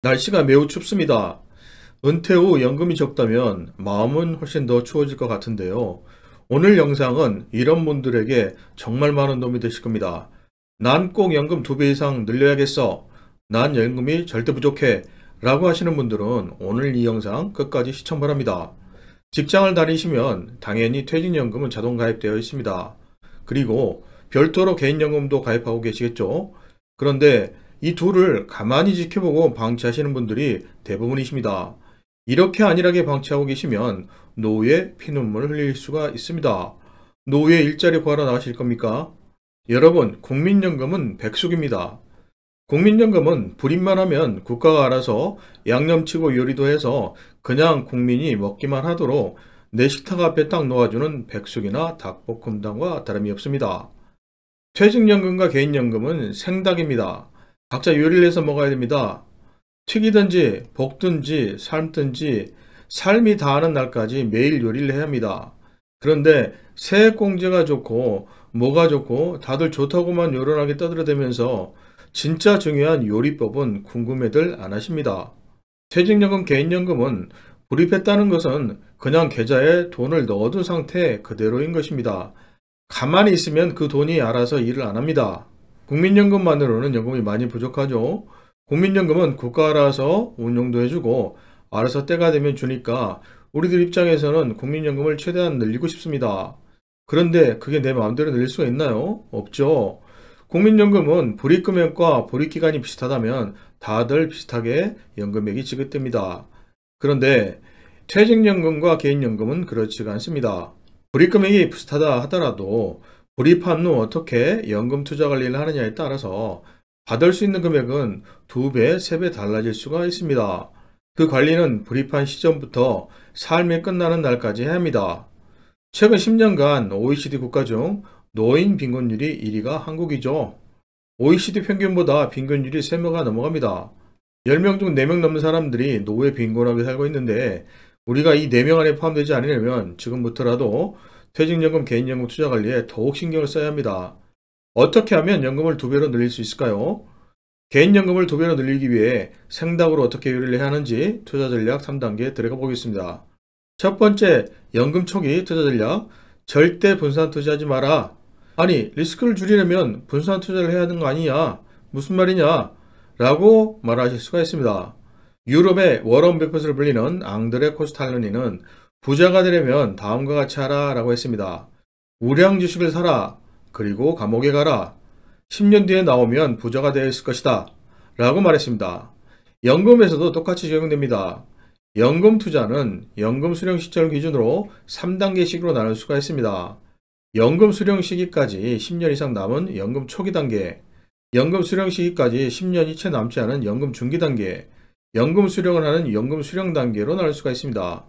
날씨가 매우 춥습니다. 은퇴 후 연금이 적다면 마음은 훨씬 더 추워질 것 같은데요. 오늘 영상은 이런 분들에게 정말 많은 도움이 되실 겁니다. 난 꼭 연금 2배 이상 늘려야겠어. 난 연금이 절대 부족해. 라고 하시는 분들은 오늘 이 영상 끝까지 시청 바랍니다. 직장을 다니시면 당연히 퇴직연금은 자동 가입되어 있습니다. 그리고 별도로 개인연금도 가입하고 계시겠죠. 그런데 이 둘을 가만히 지켜보고 방치하시는 분들이 대부분이십니다. 이렇게 안일하게 방치하고 계시면 노후에 피눈물을 흘릴 수가 있습니다. 노후에 일자리 구하러 나가실 겁니까? 여러분, 국민연금은 백숙입니다. 국민연금은 불입만 하면 국가가 알아서 양념치고 요리도 해서 그냥 국민이 먹기만 하도록 내 식탁 앞에 딱 놓아주는 백숙이나 닭볶음탕과 다름이 없습니다. 퇴직연금과 개인연금은 생닭입니다. 각자 요리를 해서 먹어야 됩니다. 튀기든지 볶든지 삶든지 삶이 다하는 날까지 매일 요리를 해야 합니다. 그런데 세액공제가 좋고 뭐가 좋고 다들 좋다고만 요란하게 떠들어대면서 진짜 중요한 요리법은 궁금해들 안 하십니다. 퇴직연금, 개인연금은 불입했다는 것은 그냥 계좌에 돈을 넣어둔 상태 그대로인 것입니다. 가만히 있으면 그 돈이 알아서 일을 안 합니다. 국민연금만으로는 연금이 많이 부족하죠. 국민연금은 국가 알아서 운용도 해주고 알아서 때가 되면 주니까 우리들 입장에서는 국민연금을 최대한 늘리고 싶습니다. 그런데 그게 내 마음대로 늘릴 수가 있나요? 없죠. 국민연금은 불입금액과 불입기간이 비슷하다면 다들 비슷하게 연금액이 지급됩니다. 그런데 퇴직연금과 개인연금은 그렇지가 않습니다. 불입금액이 비슷하다 하더라도 불입한 후 어떻게 연금 투자 관리를 하느냐에 따라서 받을 수 있는 금액은 2배, 3배 달라질 수가 있습니다. 그 관리는 불입한 시점부터 삶이 끝나는 날까지 해야 합니다. 최근 10년간 OECD 국가 중 노인 빈곤율이 1위가 한국이죠. OECD 평균보다 빈곤율이 3배가 넘어갑니다. 10명 중 4명 넘는 사람들이 노후에 빈곤하게 살고 있는데 우리가 이 4명 안에 포함되지 않으려면 지금부터라도 퇴직연금, 개인연금 투자 관리에 더욱 신경을 써야 합니다. 어떻게 하면 연금을 2배로 늘릴 수 있을까요? 개인연금을 2배로 늘리기 위해 생닭으로 어떻게 요리를 해야 하는지 투자 전략 3단계 들어가 보겠습니다. 첫 번째, 연금 초기 투자 전략. 절대 분산 투자하지 마라. 아니, 리스크를 줄이려면 분산 투자를 해야 하는 거 아니냐? 무슨 말이냐? 라고 말하실 수가 있습니다. 유럽의 워런 버핏을 불리는 앙드레 코스탈로니는 부자가 되려면 다음과 같이 하라 라고 했습니다. 우량 주식을 사라. 그리고 감옥에 가라. 10년 뒤에 나오면 부자가 되어 있을 것이다. 라고 말했습니다. 연금에서도 똑같이 적용됩니다. 연금 투자는 연금 수령 시점을 기준으로 3단계식으로 나눌 수가 있습니다. 연금 수령 시기까지 10년 이상 남은 연금 초기 단계, 연금 수령 시기까지 10년이 채 남지 않은 연금 중기 단계, 연금 수령을 하는 연금 수령 단계로 나눌 수가 있습니다.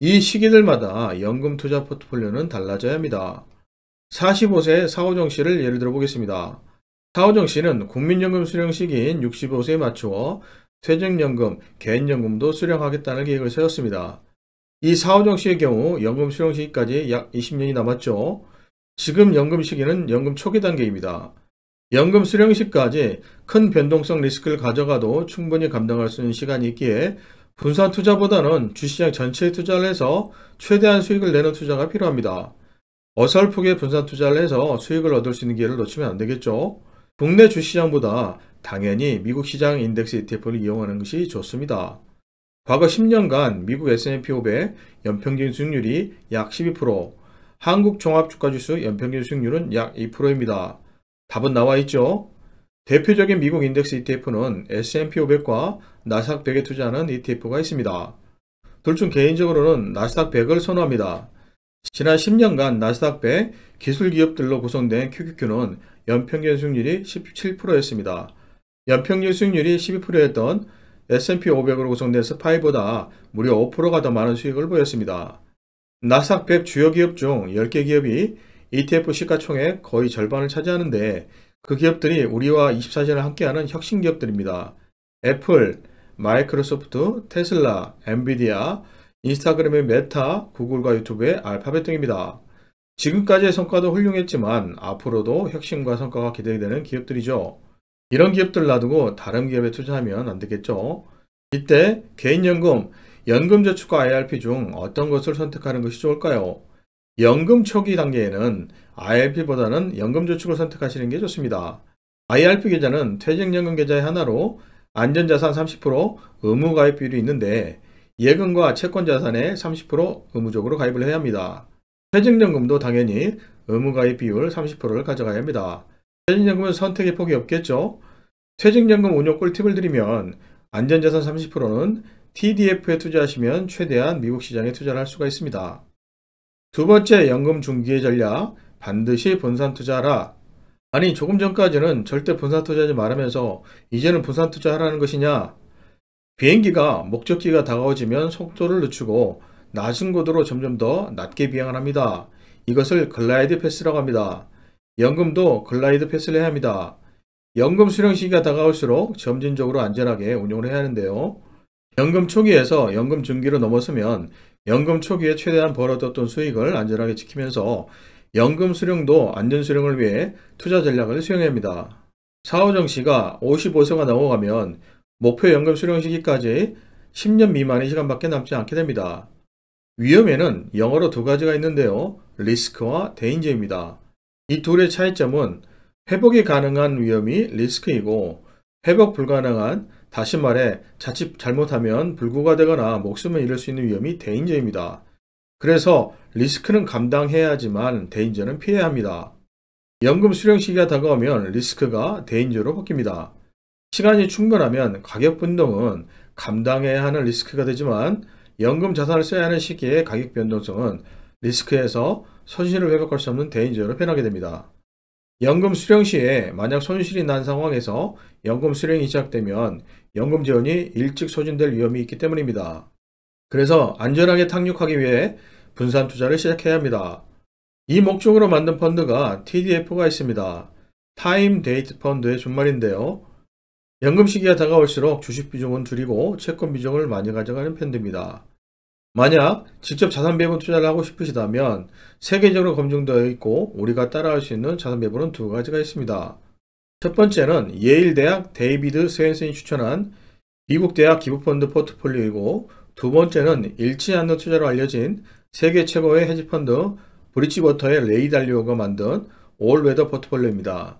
이 시기들마다 연금 투자 포트폴리오는 달라져야 합니다. 45세 사오정 씨를 예를 들어 보겠습니다. 사오정 씨는 국민연금 수령 시기인 65세에 맞추어 퇴직연금, 개인연금도 수령하겠다는 계획을 세웠습니다. 이 사오정 씨의 경우 연금 수령 시기까지 약 20년이 남았죠. 지금 연금 시기는 연금 초기 단계입니다. 연금 수령 시까지 큰 변동성 리스크를 가져가도 충분히 감당할 수 있는 시간이 있기에 분산 투자보다는 주시장 전체에 투자를 해서 최대한 수익을 내는 투자가 필요합니다. 어설프게 분산 투자를 해서 수익을 얻을 수 있는 기회를 놓치면 안 되겠죠. 국내 주시장보다 당연히 미국 시장 인덱스 ETF를 이용하는 것이 좋습니다. 과거 10년간 미국 S&P 500 연평균 수익률이 약 12%, 한국 종합주가지수 연평균 수익률은 약 2%입니다. 답은 나와 있죠. 대표적인 미국 인덱스 ETF는 S&P 500과 나스닥 100에 투자하는 ETF가 있습니다. 둘 중 개인적으로는 나스닥 100을 선호합니다. 지난 10년간 나스닥 100 기술 기업들로 구성된 QQQ는 연평균 수익률이 17%였습니다. 연평균 수익률이 12%였던 S&P 500으로 구성된 스파이보다 무려 5%가 더 많은 수익을 보였습니다. 나스닥 100 주요 기업 중 10개 기업이 ETF 시가총액 거의 절반을 차지하는데 그 기업들이 우리와 24시간을 함께하는 혁신 기업들입니다. 애플, 마이크로소프트, 테슬라, 엔비디아, 인스타그램의 메타, 구글과 유튜브의 알파벳 등입니다. 지금까지의 성과도 훌륭했지만 앞으로도 혁신과 성과가 기대되는 기업들이죠. 이런 기업들 놔두고 다른 기업에 투자하면 안 되겠죠. 이때 개인연금, 연금저축과 IRP 중 어떤 것을 선택하는 것이 좋을까요? 연금 초기 단계에는 IRP보다는 연금저축을 선택하시는 게 좋습니다. IRP 계좌는 퇴직연금 계좌의 하나로 안전자산 30% 의무가입 비율이 있는데 예금과 채권자산의 30% 의무적으로 가입을 해야 합니다. 퇴직연금도 당연히 의무가입 비율 30%를 가져가야 합니다. 퇴직연금은 선택의 폭이 없겠죠. 퇴직연금 운용 꿀팁을 드리면 안전자산 30%는 TDF에 투자하시면 최대한 미국 시장에 투자를 할 수가 있습니다. 두 번째 연금 중기의 전략, 반드시 분산 투자하라. 아니 조금 전까지는 절대 분산 투자하지 말하면서 이제는 분산 투자하라는 것이냐? 비행기가 목적지가 다가오지면 속도를 늦추고 낮은 고도로 점점 더 낮게 비행을 합니다. 이것을 글라이드 패스라고 합니다. 연금도 글라이드 패스를 해야 합니다. 연금 수령 시기가 다가올수록 점진적으로 안전하게 운용을 해야 하는데요. 연금 초기에서 연금 중기로 넘어서면 연금 초기에 최대한 벌어뒀던 수익을 안전하게 지키면서 연금 수령도 안전 수령을 위해 투자 전략을 수행해야 합니다. 사후정 시가 55세가 넘어가면 목표 연금 수령 시기까지 10년 미만의 시간밖에 남지 않게 됩니다. 위험에는 영어로 두 가지가 있는데요. 리스크와 데인저입니다. 이 둘의 차이점은 회복이 가능한 위험이 리스크이고 회복 불가능한, 다시 말해 자칫 잘못하면 불구가 되거나 목숨을 잃을 수 있는 위험이 데인저입니다. 그래서 리스크는 감당해야 하지만 데인저는 피해야 합니다. 연금 수령 시기가 다가오면 리스크가 데인저로 바뀝니다. 시간이 충분하면 가격 변동은 감당해야 하는 리스크가 되지만 연금 자산을 써야 하는 시기의 가격 변동성은 리스크에서 손실을 회복할 수 없는 데인저로 변하게 됩니다. 연금 수령 시에 만약 손실이 난 상황에서 연금 수령이 시작되면 연금 재원이 일찍 소진될 위험이 있기 때문입니다. 그래서 안전하게 탕육하기 위해 분산 투자를 시작해야 합니다. 이 목적으로 만든 펀드가 TDF가 있습니다. 타임 데이트 펀드의 준말인데요. 연금 시기가 다가올수록 주식 비중은 줄이고 채권 비중을 많이 가져가는 펀드입니다. 만약 직접 자산 배분 투자를 하고 싶으시다면 세계적으로 검증되어 있고 우리가 따라할 수 있는 자산 배분은 두 가지가 있습니다. 첫 번째는 예일대학 데이비드 스웬슨이 추천한 미국 대학 기부펀드 포트폴리오이고 두 번째는 잃지 않는 투자로 알려진 세계 최고의 헤지펀드 브리지워터의 레이 달리오가 만든 올웨더 포트폴리오입니다.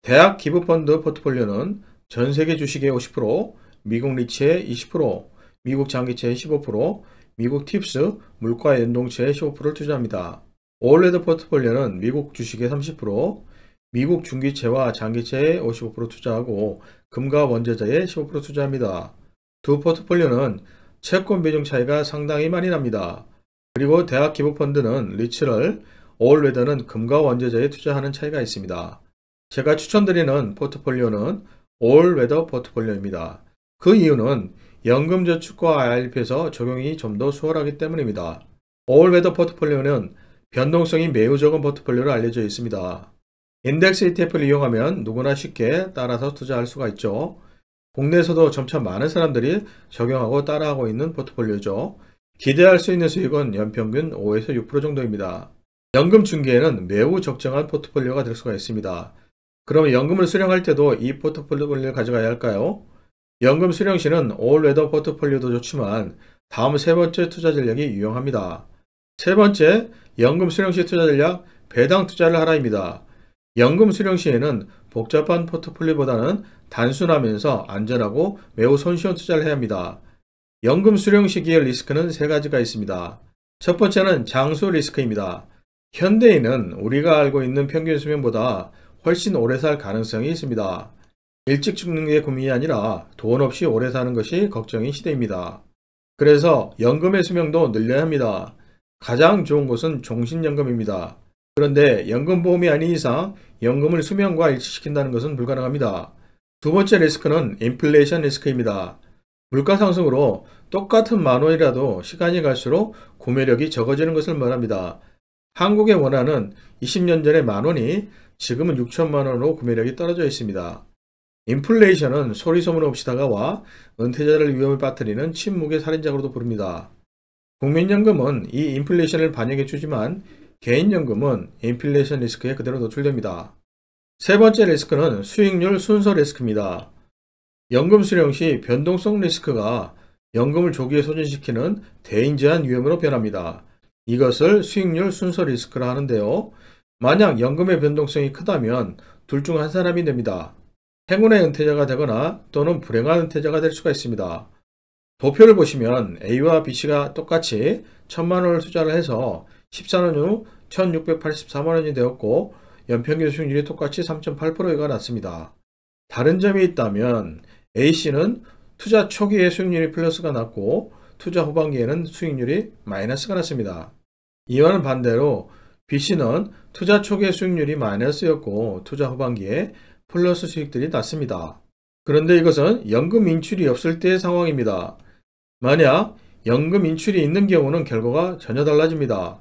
대학 기부펀드 포트폴리오는 전 세계 주식의 50%, 미국 리츠의 20%, 미국 장기채의 15%, 미국 팁스 물가 연동채의 15%를 투자합니다. 올웨더 포트폴리오는 미국 주식의 30%, 미국 중기채와 장기채의 55% 투자하고 금과 원자재의 15% 투자합니다. 두 포트폴리오는 채권 비중 차이가 상당히 많이 납니다. 그리고 대학 기부펀드는 리츠를, 올웨더는 금과 원자재에 투자하는 차이가 있습니다. 제가 추천드리는 포트폴리오는 올웨더 포트폴리오입니다. 그 이유는 연금저축과 IRP에서 적용이 좀 더 수월하기 때문입니다. 올웨더 포트폴리오는 변동성이 매우 적은 포트폴리오로 알려져 있습니다. 인덱스 ETF를 이용하면 누구나 쉽게 따라서 투자할 수가 있죠. 국내에서도 점차 많은 사람들이 적용하고 따라하고 있는 포트폴리오죠. 기대할 수 있는 수익은 연평균 5에서 6% 정도입니다. 연금 중개에는 매우 적정한 포트폴리오가 될 수가 있습니다. 그럼 연금을 수령할 때도 이 포트폴리오를 가져가야 할까요? 연금 수령 시는 올웨더 포트폴리오도 좋지만 다음 세 번째 투자 전략이 유용합니다. 세 번째, 연금 수령 시 투자 전략, 배당 투자를 하라입니다. 연금 수령 시에는 복잡한 포트폴리오보다는 단순하면서 안전하고 매우 손쉬운 투자를 해야 합니다. 연금 수령 시기의 리스크는 세 가지가 있습니다. 첫 번째는 장수 리스크입니다. 현대인은 우리가 알고 있는 평균 수명보다 훨씬 오래 살 가능성이 있습니다. 일찍 죽는 게 고민이 아니라 돈 없이 오래 사는 것이 걱정인 시대입니다. 그래서 연금의 수명도 늘려야 합니다. 가장 좋은 곳은 종신연금입니다. 그런데 연금보험이 아닌 이상 연금을 수명과 일치시킨다는 것은 불가능합니다. 두 번째 리스크는 인플레이션 리스크입니다. 물가 상승으로 똑같은 만 원이라도 시간이 갈수록 구매력이 적어지는 것을 말합니다. 한국의 원화는 20년 전의 만 원이 지금은 6천만 원으로 구매력이 떨어져 있습니다. 인플레이션은 소리 소문 없이 다가와 은퇴자를 위험에 빠뜨리는 침묵의 살인자로도 부릅니다. 국민연금은 이 인플레이션을 반영해 주지만 개인연금은 인플레이션 리스크에 그대로 노출됩니다. 세 번째 리스크는 수익률 순서 리스크입니다. 연금 수령 시 변동성 리스크가 연금을 조기에 소진시키는 대인재한 위험으로 변합니다. 이것을 수익률 순서 리스크라 하는데요. 만약 연금의 변동성이 크다면 둘 중 한 사람이 됩니다. 행운의 은퇴자가 되거나 또는 불행한 은퇴자가 될 수가 있습니다. 도표를 보시면 A와 B씨가 똑같이 1000만 원을 투자를 해서 14년 후 1684만 원이 되었고 연평균 수익률이 똑같이 3.8%가 났습니다. 다른 점이 있다면 A씨는 투자 초기에 수익률이 플러스가 났고 투자 후반기에는 수익률이 마이너스가 났습니다. 이와는 반대로 B씨는 투자 초기에 수익률이 마이너스였고 투자 후반기에 플러스 수익들이 났습니다. 그런데 이것은 연금 인출이 없을 때의 상황입니다. 만약 연금 인출이 있는 경우는 결과가 전혀 달라집니다.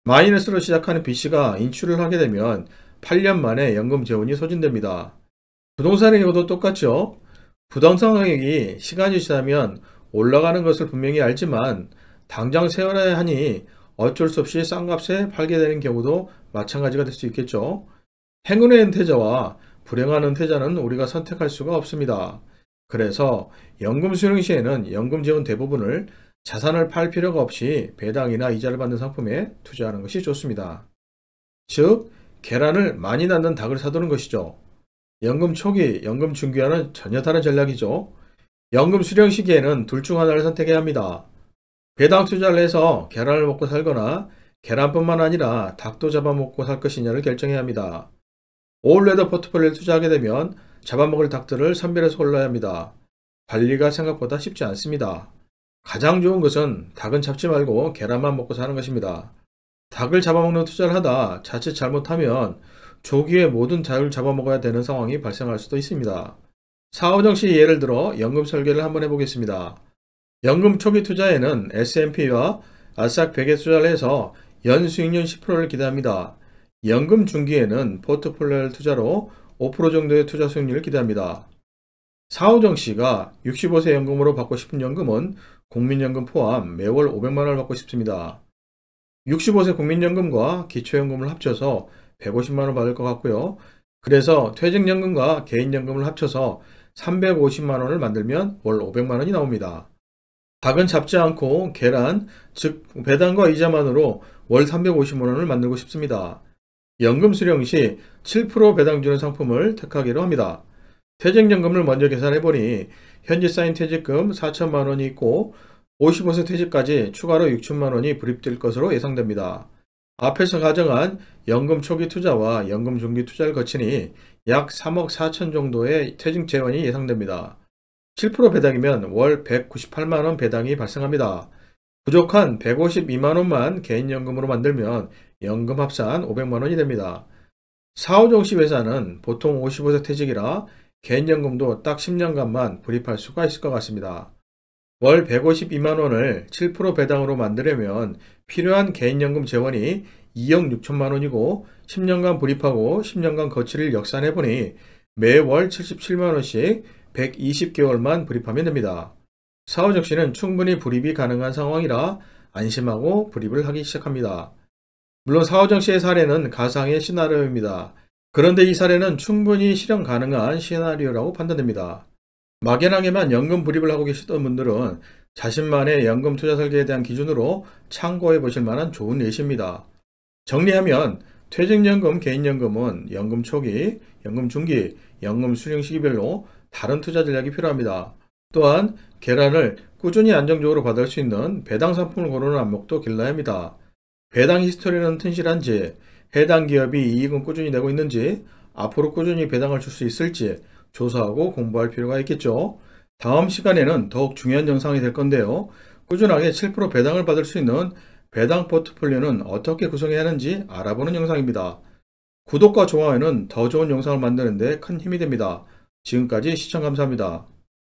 마이너스로 시작하는 B씨가 인출을 하게 되면 8년 만에 연금 재원이 소진됩니다. 부동산의 경우도 똑같죠. 부동산 가격이 시간이 지나면 올라가는 것을 분명히 알지만 당장 세월해야 하니 어쩔 수 없이 싼 값에 팔게 되는 경우도 마찬가지가 될 수 있겠죠. 행운의 은퇴자와 불행한 은퇴자는 우리가 선택할 수가 없습니다. 그래서 연금 수령 시에는 연금 재원 대부분을 자산을 팔 필요가 없이 배당이나 이자를 받는 상품에 투자하는 것이 좋습니다. 즉, 계란을 많이 낳는 닭을 사두는 것이죠. 연금 초기, 연금 중기와는 전혀 다른 전략이죠. 연금 수령 시기에는 둘 중 하나를 선택해야 합니다. 배당 투자를 해서 계란을 먹고 살거나 계란뿐만 아니라 닭도 잡아먹고 살 것이냐를 결정해야 합니다. 올레더 포트폴리오를 투자하게 되면 잡아먹을 닭들을 선별해서 골라야 합니다. 관리가 생각보다 쉽지 않습니다. 가장 좋은 것은 닭은 잡지 말고 계란만 먹고 사는 것입니다. 닭을 잡아먹는 투자를 하다 자칫 잘못하면 조기에 모든 닭을 잡아먹어야 되는 상황이 발생할 수도 있습니다. 사오정 씨 예를 들어 연금 설계를 한번 해보겠습니다. 연금 초기 투자에는 S&P와 아스닥 100에 투자를 해서 연 수익률 10%를 기대합니다. 연금 중기에는 포트폴리오 투자로 5% 정도의 투자 수익률을 기대합니다. 사오정 씨가 65세 연금으로 받고 싶은 연금은 국민연금 포함 매월 500만 원을 받고 싶습니다. 65세 국민연금과 기초연금을 합쳐서 150만 원 받을 것 같고요. 그래서 퇴직연금과 개인연금을 합쳐서 350만 원을 만들면 월 500만 원이 나옵니다. 닭은 잡지 않고 계란, 즉 배당과 이자만으로 월 350만 원을 만들고 싶습니다. 연금 수령 시 7% 배당 주는 상품을 택하기로 합니다. 퇴직연금을 먼저 계산해보니 현재 쌓인 퇴직금 4천만 원이 있고 55세 퇴직까지 추가로 6천만 원이 불입될 것으로 예상됩니다. 앞에서 가정한 연금 초기 투자와 연금 중기 투자를 거치니 약 3억 4천 정도의 퇴직 재원이 예상됩니다. 7% 배당이면 월 198만 원 배당이 발생합니다. 부족한 152만 원만 개인연금으로 만들면 연금 합산 500만 원이 됩니다. 사오정 씨 회사는 보통 55세 퇴직이라 개인연금도 딱 10년간만 불입할 수가 있을 것 같습니다. 월 152만 원을 7% 배당으로 만들려면 필요한 개인연금 재원이 2억 6천만 원이고 10년간 불입하고 10년간 거치를 역산해보니 매월 77만 원씩 120개월만 불입하면 됩니다. 사오정 씨는 충분히 불입이 가능한 상황이라 안심하고 불입을 하기 시작합니다. 물론 사오정 씨의 사례는 가상의 시나리오입니다. 그런데 이 사례는 충분히 실현 가능한 시나리오라고 판단됩니다. 막연하게만 연금 불입을 하고 계시던 분들은 자신만의 연금 투자 설계에 대한 기준으로 참고해 보실 만한 좋은 예시입니다. 정리하면 퇴직연금, 개인연금은 연금 초기, 연금 중기, 연금 수령 시기별로 다른 투자 전략이 필요합니다. 또한 계란을 꾸준히 안정적으로 받을 수 있는 배당 상품을 고르는 안목도 길러야 합니다. 배당 히스토리는 튼실한지, 해당 기업이 이익은 꾸준히 내고 있는지, 앞으로 꾸준히 배당을 줄 수 있을지 조사하고 공부할 필요가 있겠죠. 다음 시간에는 더욱 중요한 영상이 될 건데요. 꾸준하게 7% 배당을 받을 수 있는 배당 포트폴리오는 어떻게 구성해야 하는지 알아보는 영상입니다. 구독과 좋아요는 더 좋은 영상을 만드는 데 큰 힘이 됩니다. 지금까지 시청 감사합니다.